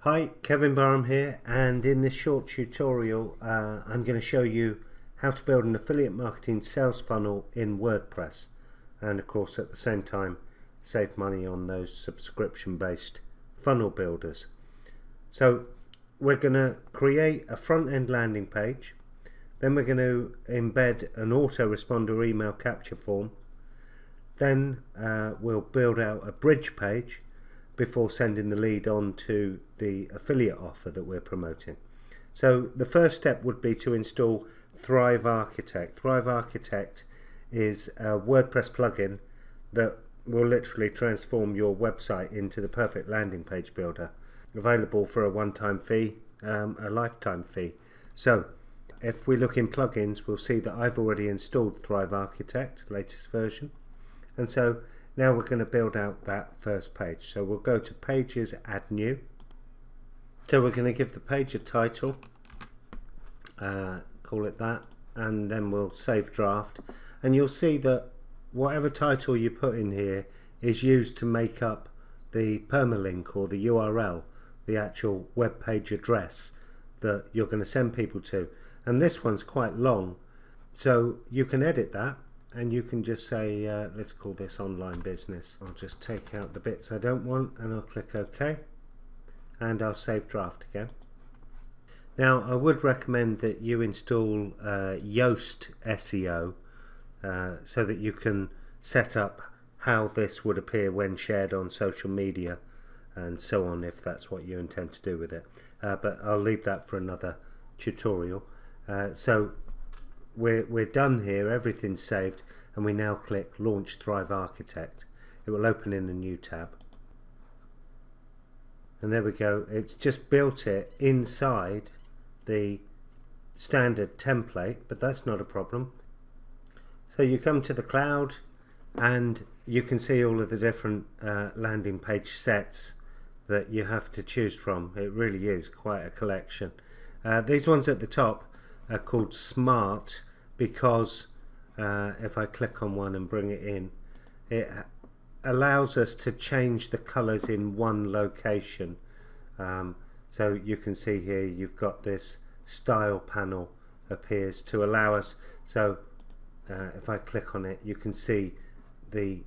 Hi, Kevin Barham here, and in this short tutorial I'm going to show you how to build an affiliate marketing sales funnel in WordPress, and of course at the same time save money on those subscription based funnel builders. So we're going to create a front-end landing page, then we're going to embed an autoresponder email capture form, then we'll build out a bridge page before sending the lead on to the affiliate offer that we're promoting. So the first step would be to install Thrive Architect. Thrive Architect is a WordPress plugin that will literally transform your website into the perfect landing page builder, available for a one-time fee, a lifetime fee. So if we look in plugins, we'll see that I've already installed Thrive Architect, latest version, and so now we're going to build out that first page. So we'll go to Pages, Add New. So we're going to give the page a title, call it that, and then we'll save draft. And you'll see that whatever title you put in here is used to make up the permalink or the URL, the actual web page address that you're going to send people to. And this one's quite long, so you can edit that. And you can just say, let's call this online business. I'll just take out the bits I don't want and I'll click OK. And I'll save draft again. Now I would recommend that you install Yoast Seo so that you can set up how this would appear when shared on social media and so on, if that's what you intend to do with it. But I'll leave that for another tutorial. So we're done here, everything's saved, and we now click Launch Thrive Architect. It will open in a new tab, and there we go. It's just built it inside the standard template, but that's not a problem. So you come to the cloud and you can see all of the different landing page sets that you have to choose from. It really is quite a collection. These ones at the top are called Smart because if I click on one and bring it in, it allows us to change the colors in one location. So you can see here you've got this style panel appears to allow us, so if I click on it you can see the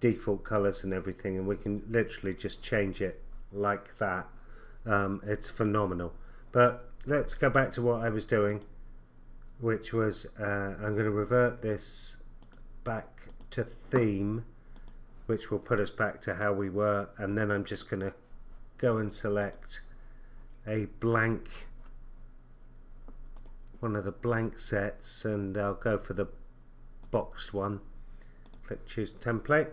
default colors and everything, and we can literally just change it like that. It's phenomenal. But let's go back to what I was doing, which was I'm going to revert this back to theme, which will put us back to how we were, and then I'm just going to go and select a blank, one of the blank sets, and I'll go for the boxed one. Click choose template,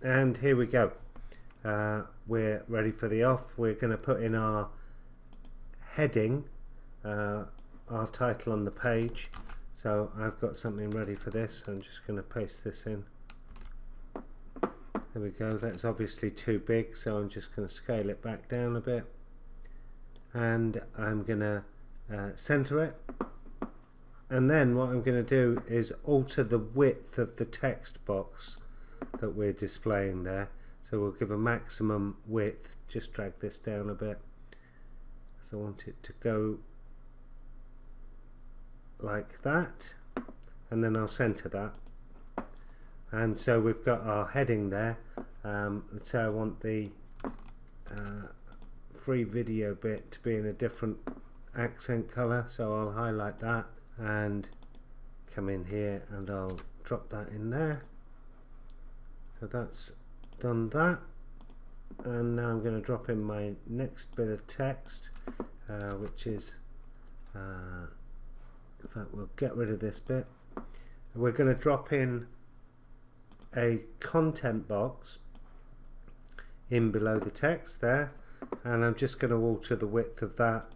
and here we go. We're ready for the off. We're going to put in our heading, our title on the page. So I've got something ready for this. I'm just going to paste this in. There we go. That's obviously too big, so I'm just going to scale it back down a bit, and I'm going to center it. And then what I'm going to do is alter the width of the text box that we're displaying there. So we'll give a maximum width, just drag this down a bit, so I want it to go like that, and then I'll center that. And so we've got our heading there. Let's say I want the free video bit to be in a different accent color, so I'll highlight that and come in here and I'll drop that in there. So that's done that, and now I'm going to drop in my next bit of text, which is in fact we'll get rid of this bit. We're going to drop in a content box in below the text there, and I'm just going to alter the width of that,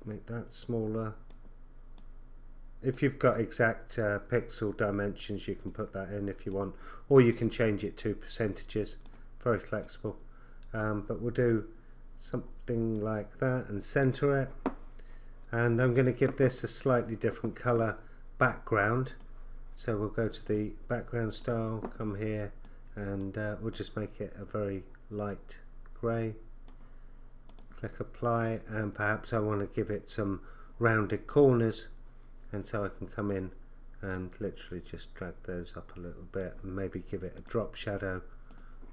make that smaller. If you've got exact pixel dimensions, you can put that in if you want, or you can change it to percentages, very flexible. But we'll do something like that and center it, and I'm going to give this a slightly different color background. So we'll go to the background style, come here and we'll just make it a very light grey. Click apply, and perhaps I want to give it some rounded corners, and so I can come in and literally just drag those up a little bit and maybe give it a drop shadow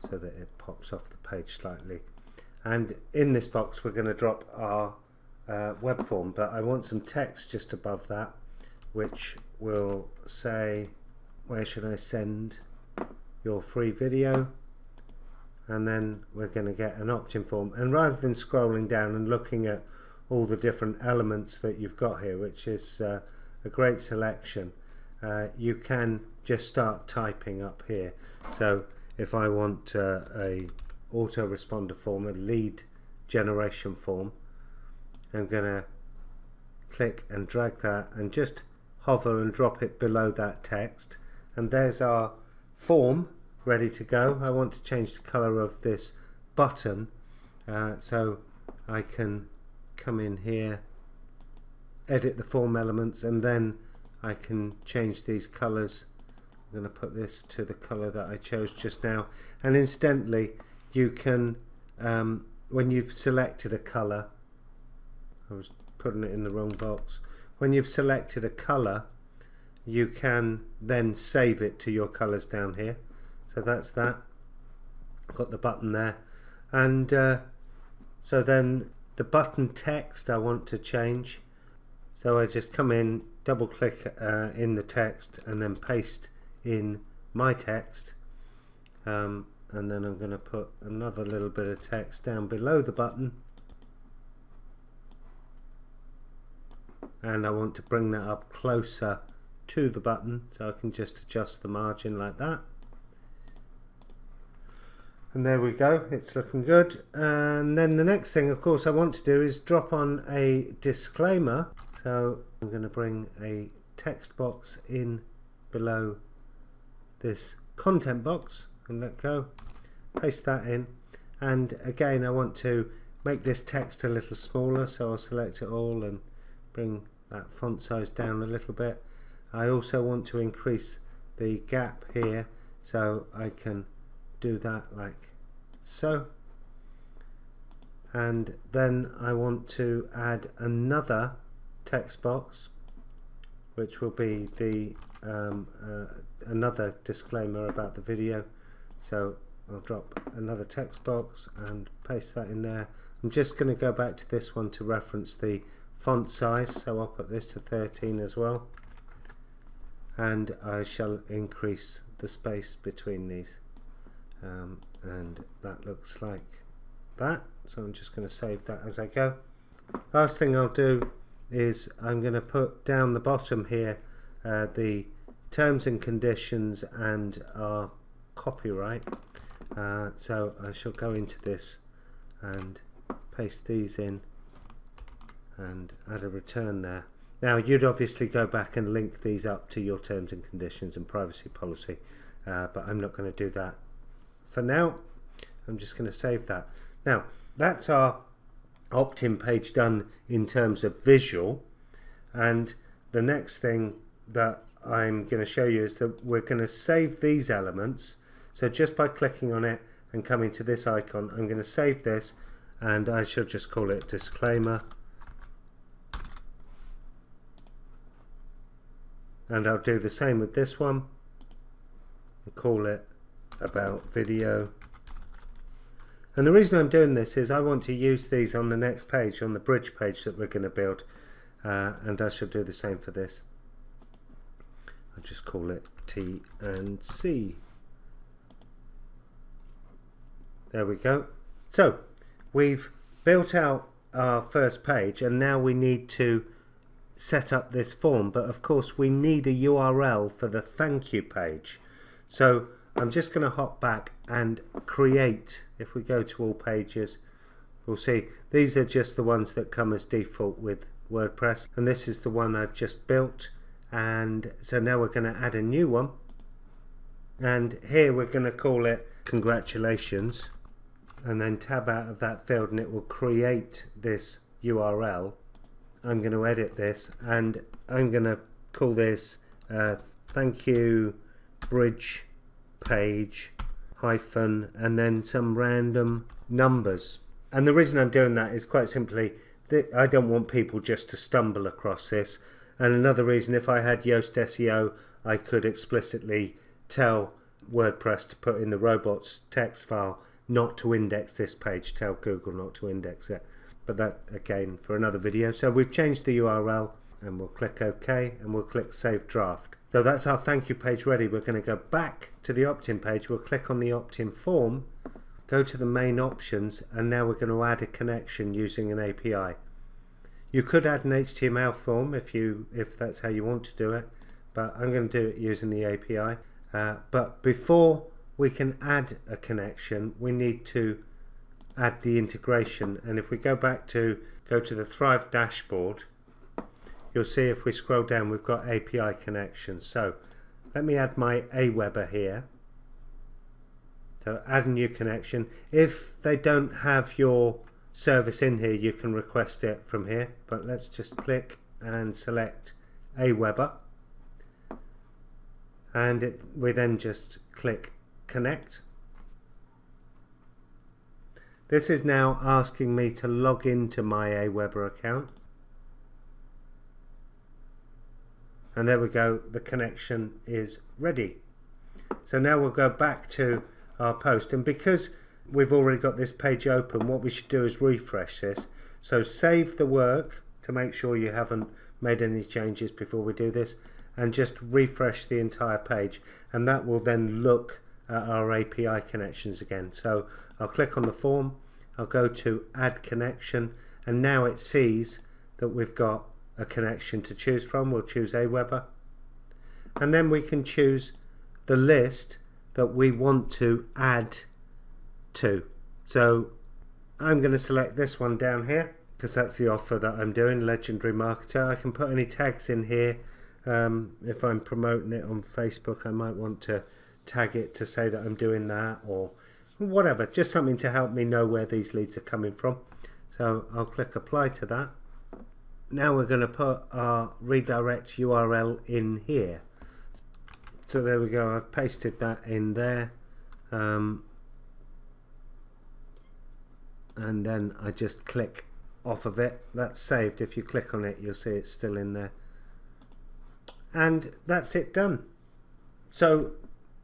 so that it pops off the page slightly. And in this box we're going to drop our web form, but I want some text just above that, which will say, where should I send your free video? And then we're going to get an opt-in form, and rather than scrolling down and looking at all the different elements that you've got here, which is a great selection, you can just start typing up here. So if I want a autoresponder form, a lead generation form, I'm going to click and drag that and just hover and drop it below that text, and there's our form ready to go. I want to change the color of this button, so I can come in here, edit the form elements, and then I can change these colors. I'm going to put this to the color that I chose just now, and incidentally you can, when you've selected a color, I was putting it in the wrong box, when you've selected a color you can then save it to your colors down here. So that's that. I've got the button there, and so then the button text I want to change, so I just come in, double click in the text, and then paste in my text, and then I'm going to put another little bit of text down below the button, and I want to bring that up closer to the button, so I can just adjust the margin like that. And there we go, it's looking good. And then the next thing, of course, I want to do is drop on a disclaimer. So I'm going to bring a text box in below this content box and let go. Paste that in. And again, I want to make this text a little smaller, so I'll select it all and bring that font size down a little bit. I also want to increase the gap here, so I can do that like so, and then I want to add another text box, which will be the another disclaimer about the video. So I'll drop another text box and paste that in there. I'm just going to go back to this one to reference the font size, so I'll put this to 13 as well, and I shall increase the space between these, and that looks like that. So I'm just going to save that as I go. Last thing I'll do is I'm going to put down the bottom here the terms and conditions and our copyright, so I shall go into this and paste these in and add a return there. Now you'd obviously go back and link these up to your terms and conditions and privacy policy, but I'm not going to do that for now. I'm just going to save that. Now that's our opt-in page done in terms of visual, and the next thing that I'm going to show you is that we're going to save these elements. So just by clicking on it and coming to this icon, I'm going to save this, and I shall just call it disclaimer, and I'll do the same with this one and call it about video. And the reason I'm doing this is I want to use these on the next page, on the bridge page that we're going to build, and I shall do the same for this. I'll just call it T and C. There we go. So we've built out our first page, and now we need to set up this form, but of course we need a URL for the thank you page. So I'm just going to hop back and create. If we go to all pages, we'll see these are just the ones that come as default with WordPress, and this is the one I've just built. And so now we're going to add a new one, and here we're going to call it congratulations, and then tab out of that field and it will create this URL. I'm going to edit this and I'm going to call this thank you bridge page hyphen, and then some random numbers. And the reason I'm doing that is quite simply that I don't want people just to stumble across this. And another reason, if I had Yoast Seo, I could explicitly tell WordPress to put in the robots text file not to index this page, tell Google not to index it. But that again for another video. So we've changed the URL, and we'll click OK, and we'll click Save Draft. So that's our thank you page ready. We're going to go back to the opt-in page. We'll click on the opt-in form, go to the main options, and now we're going to add a connection using an API. You could add an HTML form if that's how you want to do it, but I'm going to do it using the API. But before we can add a connection, we need to add the integration. And if we go to the Thrive dashboard, you'll see if we scroll down, we've got API connections. So let me add my Aweber here. So add a new connection. If they don't have your service in here, you can request it from here. But let's just click and select Aweber. And we then just click Connect. This is now asking me to log into my Aweber account. And there we go, the connection is ready. So now we'll go back to our post, and because we've already got this page open, what we should do is refresh this. So save the work to make sure you haven't made any changes before we do this, and just refresh the entire page, and that will then look at our API connections again. So I'll click on the form, I'll go to add connection, and now it sees that we've got a connection to choose from. We'll choose Aweber, and then we can choose the list that we want to add to. So I'm going to select this one down here because that's the offer that I'm doing, Legendary Marketer. I can put any tags in here. If I'm promoting it on Facebook, I might want to tag it to say that I'm doing that, or whatever, just something to help me know where these leads are coming from. So I'll click apply to that. Now we're going to put our redirect URL in here. So there we go, I've pasted that in there, and then I just click off of it. That's saved. If you click on it, you'll see it's still in there, and that's it done. So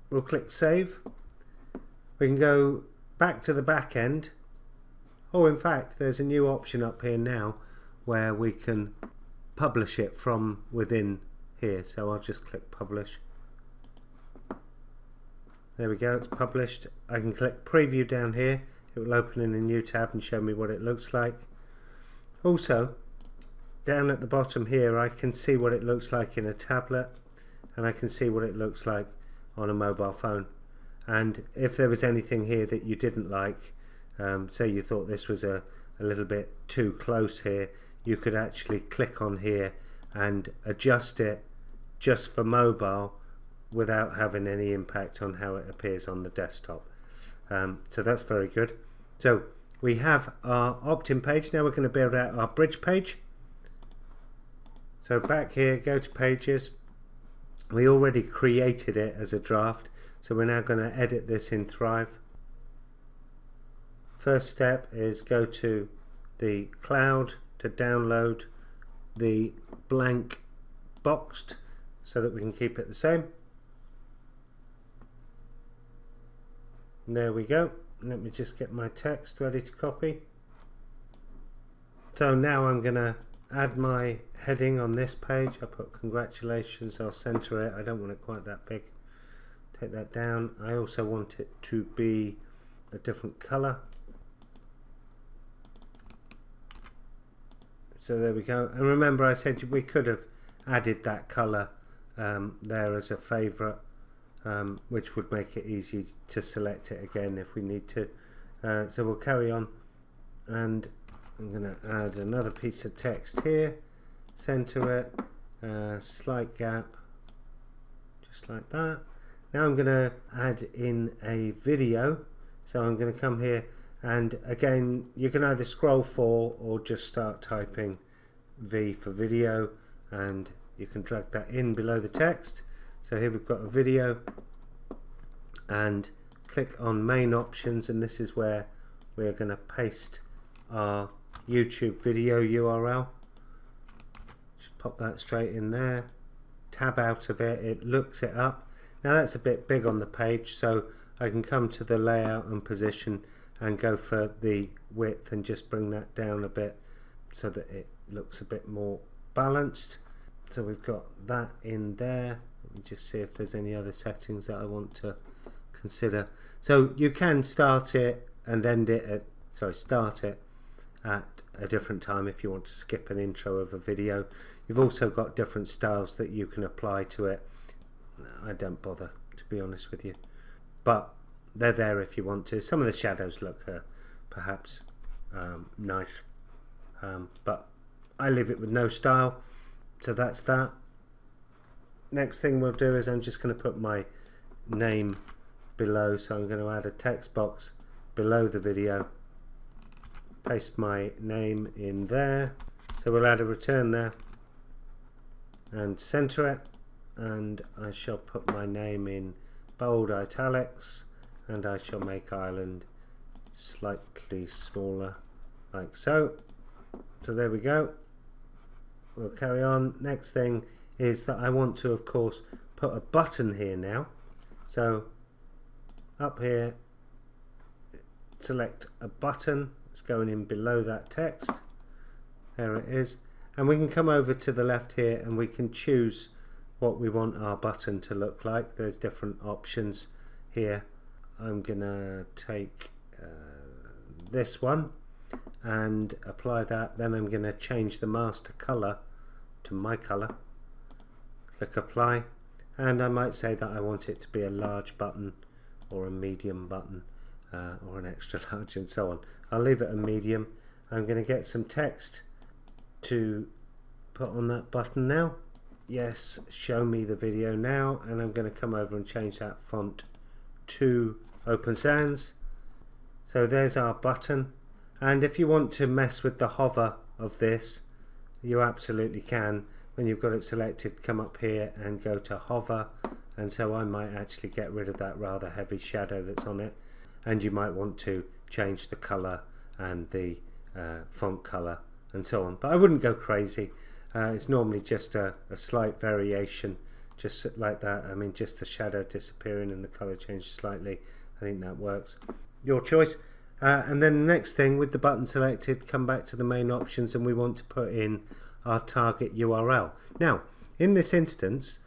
we'll click save. We can go back to the back end. Oh, in fact, there's a new option up here now where we can publish it from within here. So I'll just click publish. There we go, it's published. I can click preview down here. It will open in a new tab and show me what it looks like. Also, down at the bottom here, I can see what it looks like in a tablet, and I can see what it looks like on a mobile phone. And if there was anything here that you didn't like, say you thought this was a little bit too close here, you could actually click on here and adjust it just for mobile without having any impact on how it appears on the desktop. So that's very good. So we have our opt-in page. Now we're going to build out our bridge page. So back here, go to pages. We already created it as a draft, so we're now going to edit this in Thrive. First step is go to the cloud to download the blank boxed so that we can keep it the same. There we go. Let me just get my text ready to copy. So now I'm going to add my heading on this page. I put congratulations. I'll center it. I don't want it quite that big. Take that down. I also want it to be a different color. So there we go. And remember, I said we could have added that color there as a favorite, which would make it easy to select it again if we need to. So we'll carry on, and I'm going to add another piece of text here, center it, slight gap, just like that. Now I'm going to add in a video. So I'm going to come here, and again you can either scroll for or just start typing V for video, and you can drag that in below the text. So here we've got a video, and click on main options, and this is where we're going to paste our YouTube video URL. Just pop that straight in there, tab out of it, it looks it up. Now that's a bit big on the page, so I can come to the layout and position and go for the width and just bring that down a bit so that it looks a bit more balanced. So we've got that in there. Let me just see if there's any other settings that I want to consider. So you can start it and end it at, start it at a different time if you want to skip an intro of a video. You've also got different styles that you can apply to it. I don't bother, to be honest with you, but they're there if you want to. Some of the shadows look perhaps nice, but I leave it with no style. So that's that. Next thing we'll do is I'm just going to put my name below, so I'm going to add a text box below the video, paste my name in there. So we'll add a return there and center it, and I shall put my name in bold italics, and I shall make Ireland slightly smaller like so. So there we go. We'll carry on. Next thing is that I want to, of course, put a button here now. So up here, select a button. It's going in below that text. There it is. And we can come over to the left here and we can choose what we want our button to look like. There's different options here. I'm gonna take this one and apply that. Then I'm gonna change the master color to my color. Click apply, and I might say that I want it to be a large button or a medium button or an extra large and so on. I'll leave it a medium. I'm going to get some text to put on that button now. Yes, show me the video now, and I'm going to come over and change that font to Open Sans. So there's our button, and if you want to mess with the hover of this, you absolutely can. When you've got it selected, come up here and go to hover, and so I might actually get rid of that rather heavy shadow that's on it, and you might want to change the color and the font color and so on, but I wouldn't go crazy. It's normally just a slight variation, just like that. I mean, just the shadow disappearing and the color changes slightly. I think that works. Your choice. And then the next thing, with the button selected, come back to the main options, and we want to put in our target URL. Now, in this instance,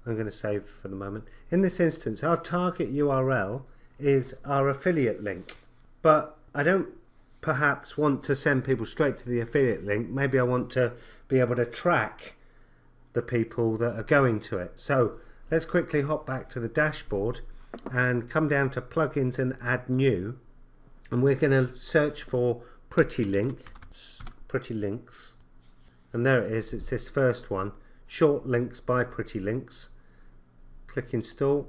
I'm going to save for the moment. In this instance, our target URL is our affiliate link, but I don't perhaps want to send people straight to the affiliate link. Maybe I want to be able to track the people that are going to it. So let's quickly hop back to the dashboard and come down to plugins and add new, and we're going to search for pretty links, and there it is. It's this first one, short links by Pretty Links. Click install.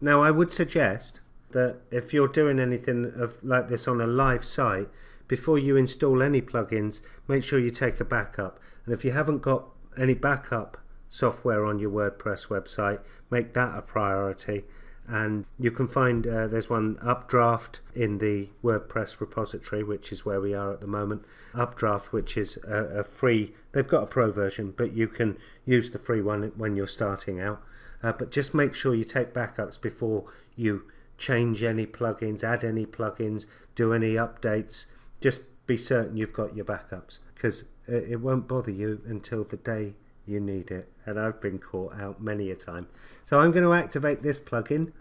Now I would suggest that if you're doing anything like this on a live site, before you install any plugins, make sure you take a backup. And if you haven't got any backup software on your WordPress website, make that a priority. And you can find there's one Updraft in the WordPress repository, which is where we are at the moment. Updraft, which is a free, they've got a pro version, but you can use the free one when you're starting out. But just make sure you take backups before you change any plugins, add any plugins, do any updates. Just be certain you've got your backups, because it won't bother you until the day you need it, and I've been caught out many a time. So I'm going to activate this plugin.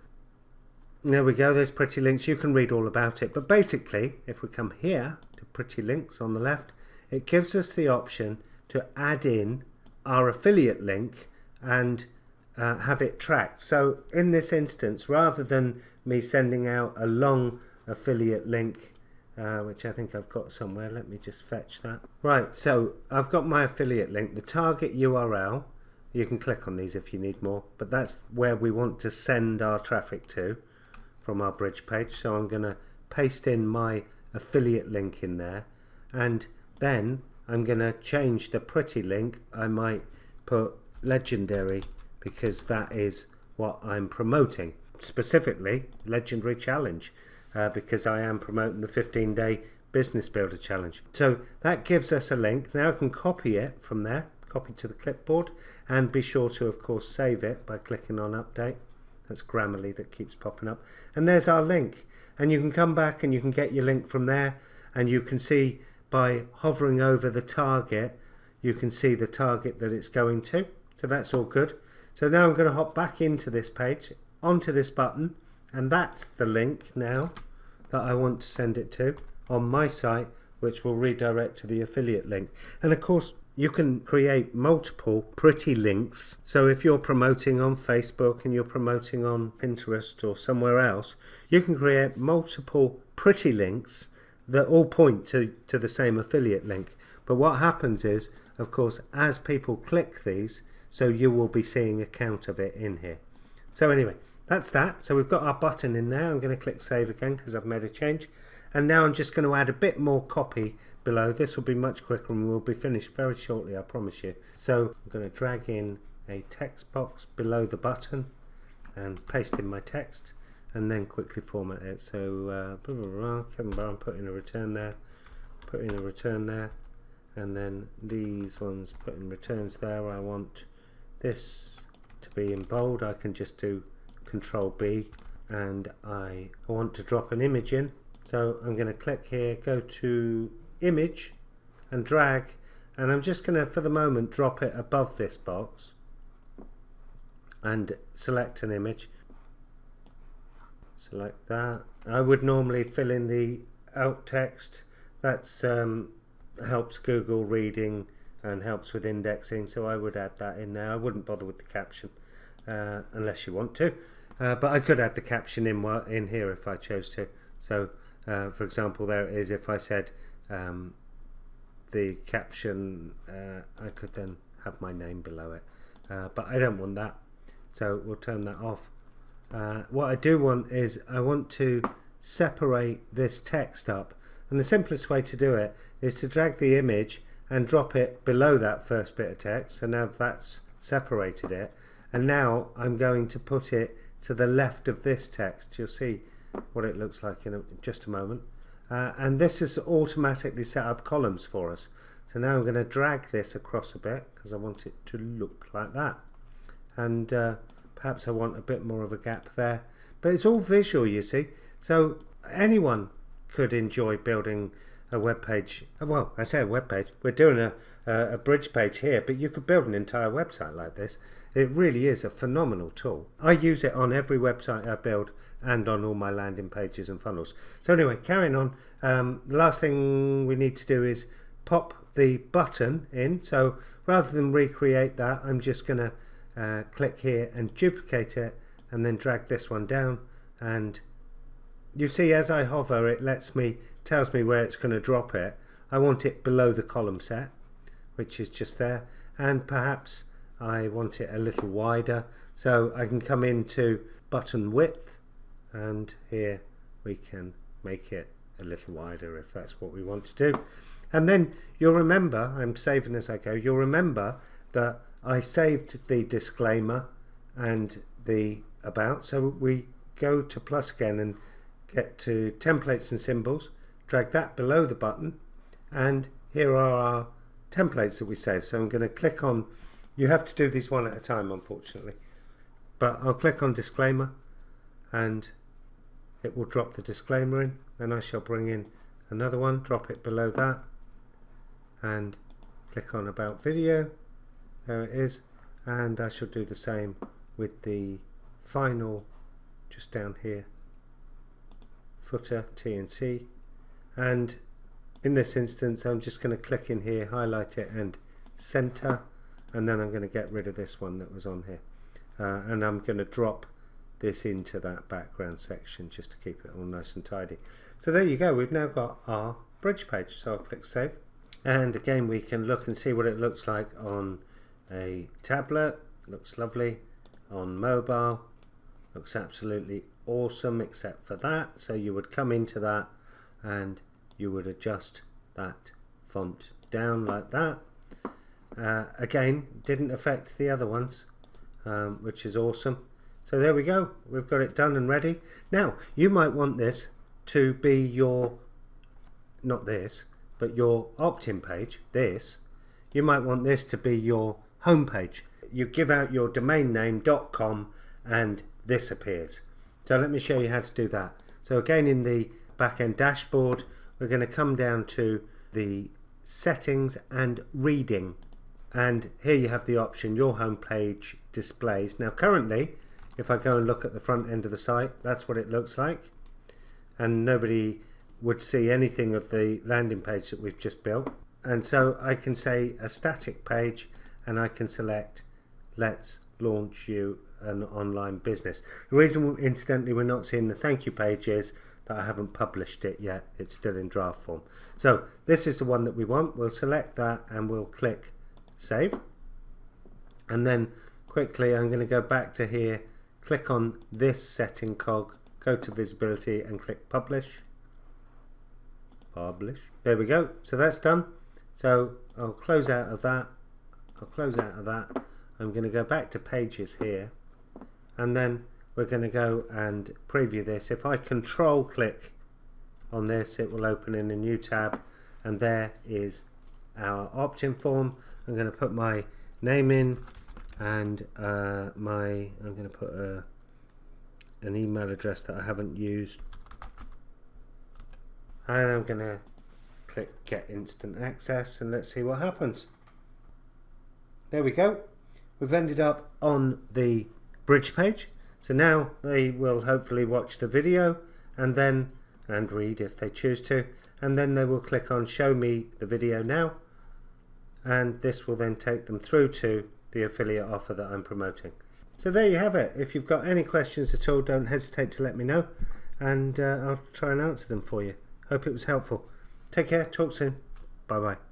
There we go, there's Pretty Links. You can read all about it, but basically if we come here to Pretty Links on the left, it gives us the option to add in our affiliate link and have it tracked. So in this instance, rather than me sending out a long affiliate link, which I think I've got somewhere, let me just fetch that. Right, so I've got my affiliate link, the target URL. You can click on these if you need more, but that's where we want to send our traffic to from our bridge page. So I'm going to paste in my affiliate link in there, and then I'm going to change the pretty link. I might put legendary, because that is what I'm promoting. specifically Legendary Challenge, because I am promoting the 15-day Business Builder Challenge. So that gives us a link. Now I can copy it from there, copy to the clipboard, and be sure to, of course, save it by clicking on Update. That's Grammarly that keeps popping up. And there's our link. And you can come back and you can get your link from there, and you can see by hovering over the target, you can see the target that it's going to. So that's all good. So now I'm going to hop back into this page, onto this button, and that's the link now that I want to send it to on my site, which will redirect to the affiliate link. And of course, you can create multiple pretty links. So if you're promoting on Facebook and you're promoting on Pinterest or somewhere else, you can create multiple pretty links that all point to the same affiliate link. But what happens is, of course, as people click these, so you will be seeing a count of it in here. So anyway, that's that. So we've got our button in there. I'm going to click save again because I've made a change. And now I'm just going to add a bit more copy below. This will be much quicker and we'll be finished very shortly, I promise you. So I'm going to drag in a text box below the button and paste in my text, and then quickly format it. So Kevin Brown, put in a return there, put in a return there, and then these ones put in returns there. I want this to be in bold. I can just do Control B, and I want to drop an image in. So I'm going to click here, go to image and drag, and I'm just going to, for the moment, drop it above this box and select an image. Select that. I would normally fill in the alt text. That's helps Google reading and helps with indexing, so I would add that in there. I wouldn't bother with the caption unless you want to, but I could add the caption in here if I chose to. So for example, there it is. If I said the caption, I could then have my name below it, but I don't want that, so we'll turn that off. What I do want is I want to separate this text up, and the simplest way to do it is to drag the image and drop it below that first bit of text. So now that's separated it, and now I'm going to put it to the left of this text. You'll see what it looks like in just a moment, and this has automatically set up columns for us. So now I'm going to drag this across a bit because I want it to look like that, and perhaps I want a bit more of a gap there, but it's all visual, you see, so anyone could enjoy building a web page. Well, I say a web page, we're doing a bridge page here, but you could build an entire website like this. It really is a phenomenal tool. I use it on every website I build and on all my landing pages and funnels. So anyway, carrying on, the last thing we need to do is pop the button in. So rather than recreate that, I'm just going to click here and duplicate it, and then drag this one down, and you see as I hover it tells me where it's going to drop it. I want it below the column set, which is just there, and perhaps I want it a little wider, so I can come into button width, and here we can make it a little wider if that's what we want to do. And then you'll remember, I'm saving as I go, you'll remember that I saved the disclaimer and the about. So we go to plus again and get to templates and symbols, drag that below the button, and here are our templates that we saved. So I'm going to click on, you have to do these one at a time unfortunately, but I'll click on disclaimer and it will drop the disclaimer in. Then I shall bring in another one, drop it below that, and click on about video. There it is, and I shall do the same with the final, just down here, footer T&C, and in this instance I'm just going to click in here, highlight it and center, and then I'm going to get rid of this one that was on here, and I'm going to drop this into that background section just to keep it all nice and tidy. So there you go, we've now got our bridge page. So I'll click save, and again we can look and see what it looks like on a tablet. Looks lovely. On mobile, looks absolutely awesome except for that. So you would come into that and you would adjust that font down like that. Again, didn't affect the other ones, which is awesome. So there we go, we've got it done and ready. Now you might want this to be your, not this, but your opt-in page, this. You might want this to be your home page. You give out your domain name .com and this appears. So let me show you how to do that. So again, in the backend dashboard, we're going to come down to the settings and reading, and here you have the option your home page displays. Now currently, if I go and look at the front end of the site, that's what it looks like, and nobody would see anything of the landing page that we've just built. And so I can say a static page, and I can select let's launch you an online business. The reason incidentally we're not seeing the thank you page is that I haven't published it yet, it's still in draft form. So this is the one that we want. We'll select that and we'll click save, and then quickly I'm going to go back to here, click on this setting cog, go to visibility and click publish. There we go, so that's done. So I'll close out of that, I'm going to go back to pages here, and then we're going to go and preview this. If I control click on this, it will open in a new tab, and there is our opt-in form. I'm going to put my name in, and I'm going to put an email address that I haven't used, and I'm going to click get instant access, and let's see what happens. There we go, we've ended up on the bridge page. So now they will hopefully watch the video and read if they choose to, and then they will click on show me the video now, and this will then take them through to the affiliate offer that I'm promoting. So there you have it. If you've got any questions at all, don't hesitate to let me know, and I'll try and answer them for you. Hope it was helpful. Take care, talk soon, bye bye.